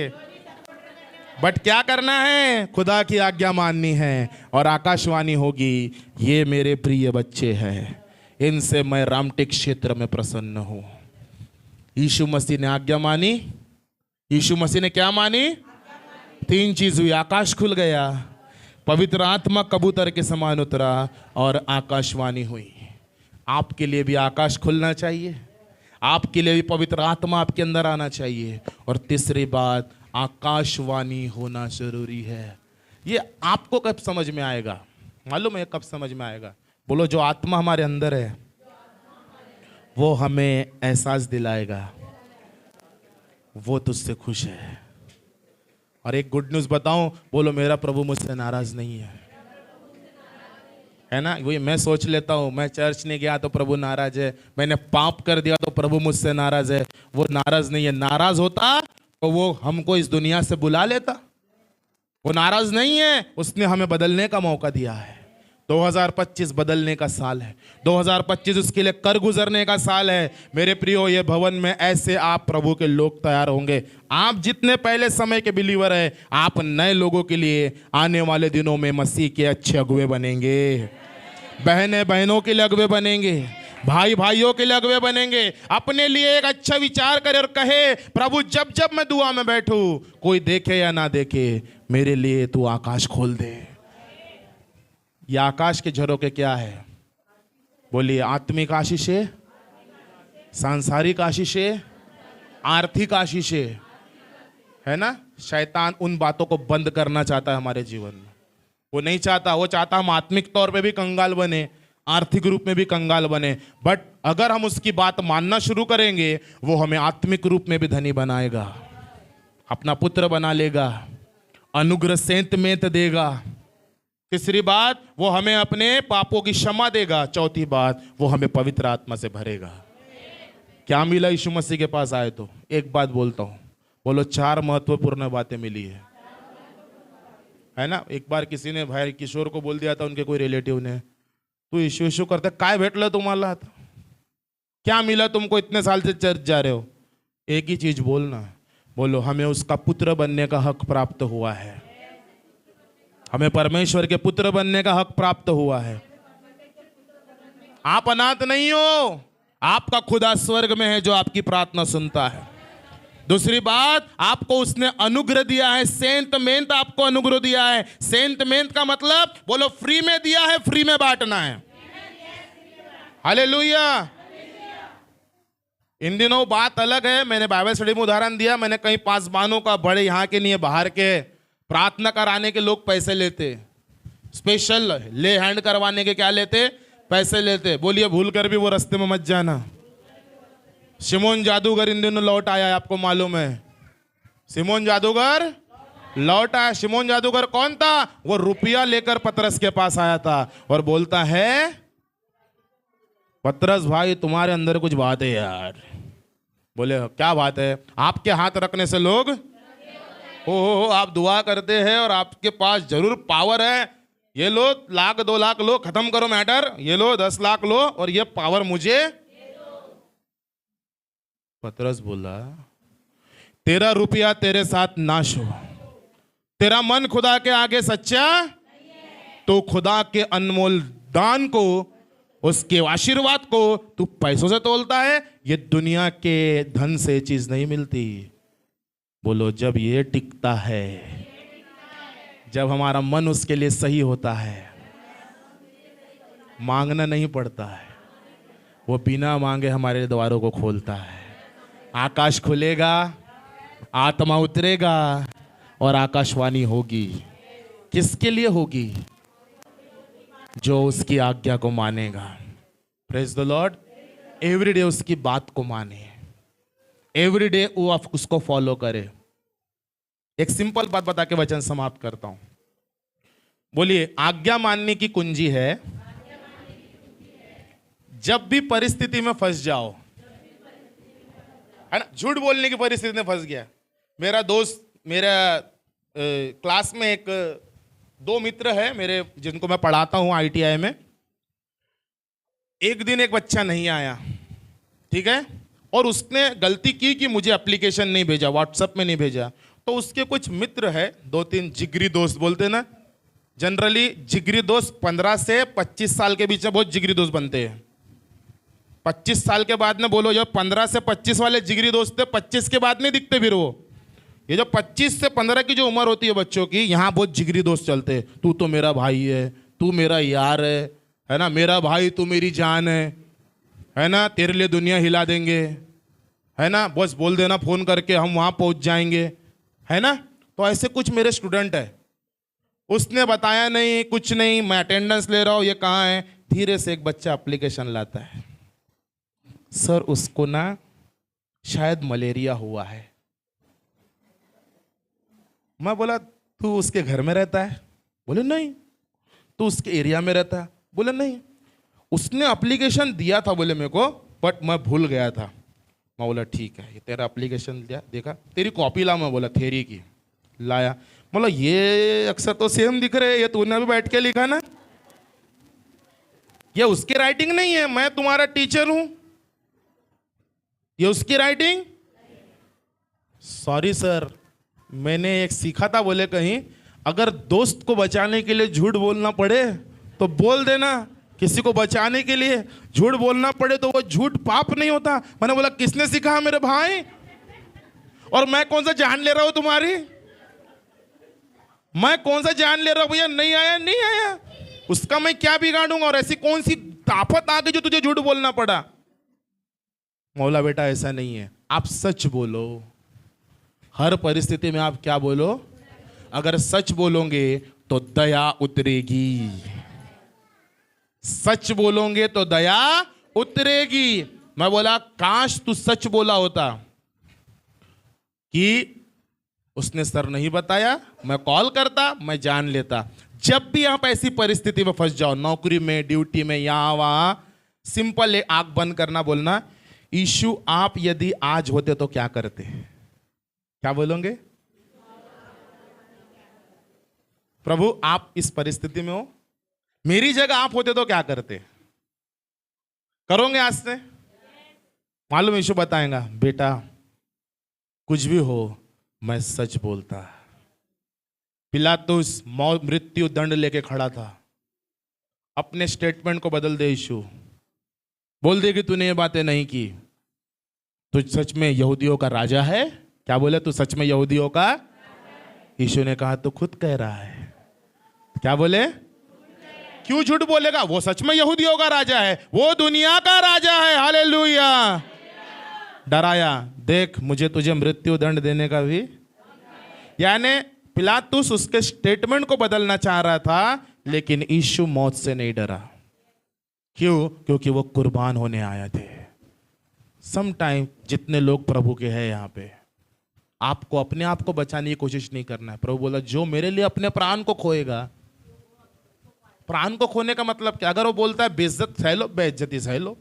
बट क्या करना है? खुदा की आज्ञा माननी है और आकाशवाणी होगी, ये मेरे प्रिय बच्चे हैं, इनसे मैं रामटेक क्षेत्र में प्रसन्न हूं। यीशु मसीह ने आज्ञा मानी, यीशु मसीह ने क्या मानी? 3 चीज हुई, आकाश खुल गया, पवित्र आत्मा कबूतर के समान उतरा और आकाशवाणी हुई। आपके लिए भी आकाश खुलना चाहिए, आपके लिए भी पवित्र आत्मा आपके अंदर आना चाहिए, और तीसरी बात आकाशवाणी होना जरूरी है। ये आपको कब समझ में आएगा मालूम है? कब समझ में आएगा? बोलो जो आत्मा हमारे अंदर है वो हमें एहसास दिलाएगा वो तुझसे खुश है। और एक गुड न्यूज़ बताऊं, बोलो मेरा प्रभु मुझसे नाराज नहीं है ना? वही मैं सोच लेता हूं, मैं चर्च नहीं गया तो प्रभु नाराज है, मैंने पाप कर दिया तो प्रभु मुझसे नाराज है। वो नाराज नहीं है, नाराज होता तो वो हमको इस दुनिया से बुला लेता। वो नाराज नहीं है, उसने हमें बदलने का मौका दिया है। 2025 बदलने का साल है, 2025 उसके लिए कर गुजरने का साल है। मेरे प्रियो, ये भवन में ऐसे आप प्रभु के लोग तैयार होंगे। आप जितने पहले समय के बिलीवर हैं, आप नए लोगों के लिए आने वाले दिनों में मसीह के अच्छे अगुवे बनेंगे, बहनें बहनों के लिए अगुवे बनेंगे, भाई भाइयों के लिए अगुवे बनेंगे। अपने लिए एक अच्छा विचार करे और कहे प्रभु जब जब मैं दुआ में बैठूं, कोई देखे या ना देखे, मेरे लिए तू आकाश खोल दे। ये आकाश के झरोखे क्या है? बोलिए आत्मिक आशीषें, सांसारिक आशीषें, आर्थिक आशीषें, है ना? शैतान उन बातों को बंद करना चाहता है हमारे जीवन में। वो नहीं चाहता, वो चाहता हम आत्मिक तौर पे भी कंगाल बने, आर्थिक रूप में भी कंगाल बने। बट अगर हम उसकी बात मानना शुरू करेंगे, वो हमें आत्मिक रूप में भी धनी बनाएगा, अपना पुत्र बना लेगा, अनुग्रह सेंतमेंत देगा। तीसरी बात, वो हमें अपने पापों की क्षमा देगा। चौथी बात, वो हमें पवित्र आत्मा से भरेगा। क्या मिला यीशु मसीह के पास आए तो? एक बात बोलता हूं, बोलो 4 महत्वपूर्ण बातें मिली है ना। एक बार किसी ने भाई किशोर को बोल दिया था, उनके कोई रिलेटिव ने, तू यीशु यीशु करते काय भेटलं तुम्हाला? क्या मिला तुमको, इतने साल से चर्च जा रहे हो? एक ही चीज बोलना, बोलो हमें उसका पुत्र बनने का हक प्राप्त हुआ है। हमें परमेश्वर के पुत्र बनने का हक प्राप्त हुआ है। आप अनाथ नहीं हो, आपका खुदा स्वर्ग में है जो आपकी प्रार्थना सुनता है। दूसरी बात, आपको उसने अनुग्रह दिया है, सेंतमेंत आपको अनुग्रह दिया है। सेंतमेंत का मतलब बोलो फ्री में दिया है, फ्री में बांटना है। हालेलुया। इन दिनों बात अलग है। मैंने बाइबल स्टडी में उदाहरण दिया, मैंने कहीं पासबानों का, बड़े यहाँ के नहीं है बाहर के, प्रार्थना कराने के लोग पैसे लेते, स्पेशल ले हैंड करवाने के क्या लेते? पैसे लेते। बोलिए भूल कर भी वो रास्ते में मत जाना। शिमोन जादूगर इन दिनों लौट आया है, आपको मालूम है? शिमोन जादूगर लौट आया। शिमोन जादूगर कौन था? वो रुपया लेकर पतरस के पास आया था और बोलता है, पतरस भाई तुम्हारे अंदर कुछ बात है यार। बोले क्या बात है? आपके हाथ रखने से लोग हो, आप दुआ करते हैं और आपके पास जरूर पावर है। ये लो 1 लाख 2 लाख लो, खत्म करो मैटर, ये लो 10 लाख लो और ये पावर मुझे। पतरस बोला, तेरा रुपया तेरे साथ नाश हो, तेरा मन खुदा के आगे सच्चा, तो खुदा के अनमोल दान को, उसके आशीर्वाद को तू पैसों से तोलता है। ये दुनिया के धन से चीज नहीं मिलती। बोलो जब ये टिकता है, जब हमारा मन उसके लिए सही होता है, मांगना नहीं पड़ता है, वो बिना मांगे हमारे द्वारों को खोलता है। आकाश खुलेगा, आत्मा उतरेगा और आकाशवाणी होगी। किसके लिए होगी? जो उसकी आज्ञा को मानेगा। Praise the Lord. Every day उसकी बात को माने, एवरी डे वो उसको फॉलो करे। एक सिंपल बात बता के वचन समाप्त करता हूं। बोलिए, आज्ञा मानने की कुंजी है, जब भी परिस्थिति में फंस जाओ, है ना, झूठ बोलने की परिस्थिति में फंस गया। मेरा दोस्त, मेरा क्लास में एक 2 मित्र है मेरे, जिनको मैं पढ़ाता हूं ITI में। एक दिन एक बच्चा नहीं आया, ठीक है, और उसने गलती की कि मुझे एप्लीकेशन नहीं भेजा, व्हाट्सएप में नहीं भेजा। तो उसके कुछ मित्र है, 2-3 जिगरी दोस्त बोलते ना, जनरली जिगरी दोस्त 15 से 25 साल के बीच में बहुत जिगरी दोस्त बनते हैं। 25 साल के बाद में बोलो, जो 15 से 25 वाले जिगरी दोस्त थे, 25 के बाद नहीं दिखते फिर वो। ये जो 25 से 15 की जो उम्र होती है बच्चों की, यहाँ बहुत जिगरी दोस्त चलते हैं। तू तो मेरा भाई है, तू मेरा यार है ना, मेरा भाई तू मेरी जान है ना, तेरे लिए दुनिया हिला देंगे, है ना, बस बोल देना फोन करके हम वहाँ पहुँच जाएंगे, है ना। तो ऐसे कुछ मेरे स्टूडेंट है। उसने बताया नहीं, कुछ नहीं, मैं अटेंडेंस ले रहा हूँ, ये कहाँ है। धीरे से एक बच्चा एप्लीकेशन लाता है, सर उसको ना शायद मलेरिया हुआ है। मैं बोला तू उसके घर में रहता है? बोले नहीं। तू उसके एरिया में रहता है? बोले नहीं। उसने एप्लीकेशन दिया था बोले मेरे को, बट मैं भूल गया था। मैं बोला ठीक है, ये तेरा एप्लीकेशन दिया, देखा, तेरी कॉपी ला। मैं बोला थेरी की लाया। बोला ये अक्सर तो सेम दिख रहे हैं, ये तूने अभी बैठ के लिखा ना, ये उसकी राइटिंग नहीं है, मैं तुम्हारा टीचर हूं, ये उसकी राइटिंग। सॉरी सर, मैंने एक सीखा था बोले कहीं, अगर दोस्त को बचाने के लिए झूठ बोलना पड़े तो बोल देना। किसी को बचाने के लिए झूठ बोलना पड़े तो वो झूठ पाप नहीं होता। मैंने बोला किसने सिखा मेरे भाई? और मैं कौन सा जान ले रहा हूं तुम्हारी? मैं कौन सा जान ले रहा हूं? भैया नहीं आया, नहीं आया, उसका मैं क्या बिगाड़ूंगा? और ऐसी कौन सी ताकत आ गई जो तुझे झूठ बोलना पड़ा? मौला बेटा ऐसा नहीं है, आप सच बोलो, हर परिस्थिति में आप क्या बोलो? अगर सच बोलोगे तो दया उतरेगी, सच बोलोगे तो दया उतरेगी। मैं बोला काश तू सच बोला होता कि उसने सर नहीं बताया, मैं कॉल करता, मैं जान लेता। जब भी आप ऐसी परिस्थिति में फंस जाओ, नौकरी में, ड्यूटी में, यहां वहां, सिंपल एक आंख बंद करना, बोलना यीशु आप यदि आज होते तो क्या करते? क्या बोलोगे? प्रभु आप इस परिस्थिति में हो, मेरी जगह आप होते तो क्या करते? करोगे आज से? मालूम यीशु बताएगा बेटा कुछ भी हो मैं सच बोलता। पिलातुस मृत्यु दंड लेके खड़ा था, अपने स्टेटमेंट को बदल दे यीशु, बोल दे कि तूने ये बातें नहीं की, तू सच में यहूदियों का राजा है? क्या बोले? तू सच में यहूदियों का? यीशु ने कहा तू खुद कह रहा है। क्या बोले? क्यों झूठ बोलेगा? वो सच में यहूदियों का राजा है, वो दुनिया का राजा है। हालेलुया। डराया, देख मुझे तुझे मृत्यु दंड देने का भी, यानी पिलातुस उसके स्टेटमेंट को बदलना चाह रहा था, लेकिन यीशु मौत से नहीं डरा। क्यों? क्योंकि वो कुर्बान होने आए थे। सम टाइम जितने लोग प्रभु के हैं यहाँ पे, आपको अपने आप को बचाने की कोशिश नहीं करना है। प्रभु बोला जो मेरे लिए अपने प्राण को खोएगा, प्राण को खोने का मतलब क्या? अगर वो बोलता है बेइज्जत सह लो, बेइज्जती सह लो।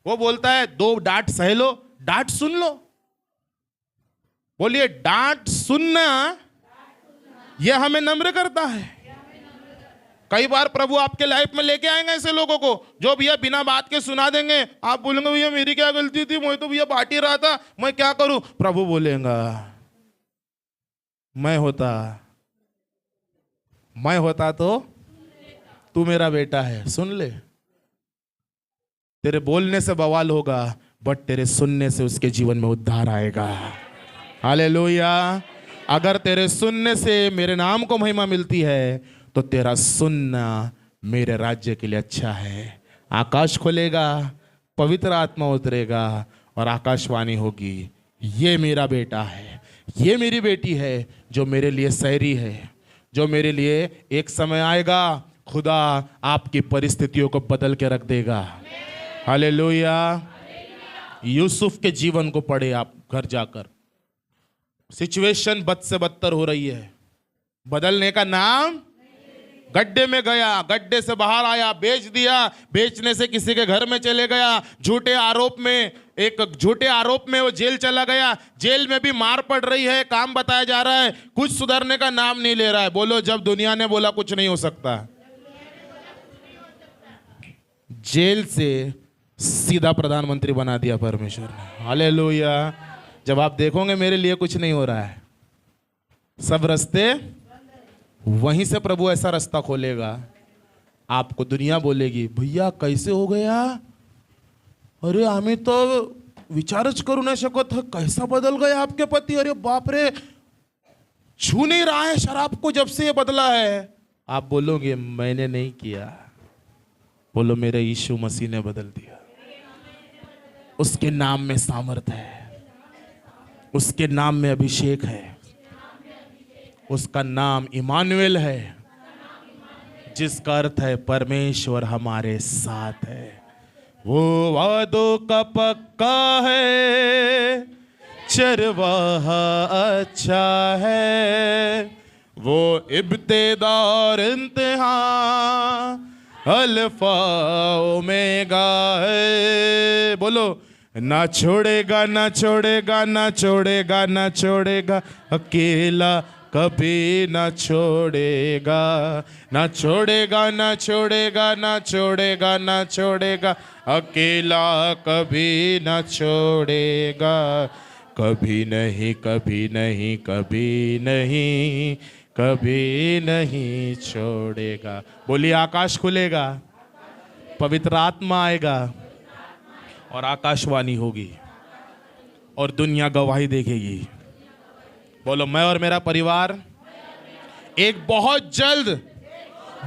वो बोलता है 2 डांट सह लो, डांट सुन लो। बोलिए डांट सुनना यह हमें नम्र करता है। कई बार प्रभु आपके लाइफ में लेके आएंगे ऐसे लोगों को जो भैया बिना बात के सुना देंगे, आप बोलेंगे भैया मेरी क्या गलती थी, मैं तो भैया बांट ही रहा था, मैं क्या करूं? प्रभु बोलेगा मैं होता तो तू मेरा बेटा है, सुन ले। तेरे बोलने से बवाल होगा, बट तेरे सुनने से उसके जीवन में उद्धार आएगा। हालेलुया। अगर तेरे सुनने से मेरे नाम को महिमा मिलती है तो तेरा सुनना मेरे राज्य के लिए अच्छा है। आकाश खुलेगा, पवित्र आत्मा उतरेगा और आकाशवाणी होगी, ये मेरा बेटा है, ये मेरी बेटी है जो मेरे लिए सैरी है, जो मेरे लिए एक समय आएगा खुदा आपकी परिस्थितियों को बदल के रख देगा। हालेलुया। यूसुफ के जीवन को पढ़े आप घर जाकर, सिचुएशन बद से बदतर हो रही है, बदलने का नाम, गड्ढे में गया, गड्ढे से बाहर आया, बेच दिया, बेचने से किसी के घर में चले गया, झूठे आरोप में वो जेल चला गया, जेल में भी मार पड़ रही है, काम बताया जा रहा है, कुछ सुधरने का नाम नहीं ले रहा है। बोलो जब दुनिया ने बोला कुछ नहीं हो सकता, जेल से सीधा प्रधानमंत्री बना दिया परमेश्वर ने। हालेलुया। जब आप देखोगे मेरे लिए कुछ नहीं हो रहा है, सब रास्ते वहीं से प्रभु ऐसा रास्ता खोलेगा, आपको दुनिया बोलेगी भैया कैसे हो गया, अरे आम्ही तो विचारच करू नहीं शकत, कैसा बदल गया आपके पति, अरे बाप रे छू नहीं रहा है शराब को जब से ये बदला है। आप बोलोगे मैंने नहीं किया, बोलो मेरे यीशु मसीह ने बदल दिया। उसके नाम में सामर्थ है, उसके नाम में अभिषेक है, उसका नाम इमानुएल है, जिसका अर्थ है परमेश्वर हमारे साथ है। वो वादों का पक्का है, चरवाहा अच्छा है, वो इब्तिदार इंतहा अल्फा ओमेगा है। बोलो ना छोड़ेगा ना छोड़ेगा ना छोड़ेगा ना छोड़ेगा, अकेला कभी ना छोड़ेगा, ना छोड़ेगा ना छोड़ेगा ना छोड़ेगा ना छोड़ेगा, अकेला कभी ना छोड़ेगा, कभी नहीं कभी नहीं कभी नहीं कभी नहीं छोड़ेगा। बोलिए आकाश खुलेगा, पवित्र आत्मा आएगा और आकाशवाणी होगी और दुनिया गवाही देखेगी। बोलो मैं और मेरा परिवार एक बहुत जल्द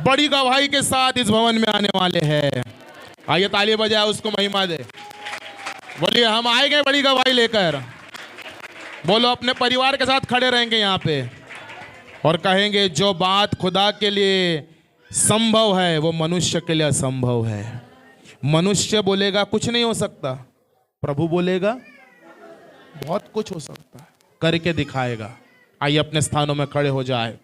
बड़ी गवाही के साथ इस भवन में आने वाले हैं। आइए ताली बजाए उसको महिमा दे। बोलिए हम आएंगे बड़ी गवाही लेकर। बोलो, अपने परिवार के साथ खड़े रहेंगे यहाँ पे और कहेंगे जो बात खुदा के लिए संभव है वो मनुष्य के लिए असंभव है। मनुष्य बोलेगा कुछ नहीं हो सकता, प्रभु बोलेगा बहुत कुछ हो सकता है, करके दिखाएगा। आइए अपने स्थानों में खड़े हो जाए।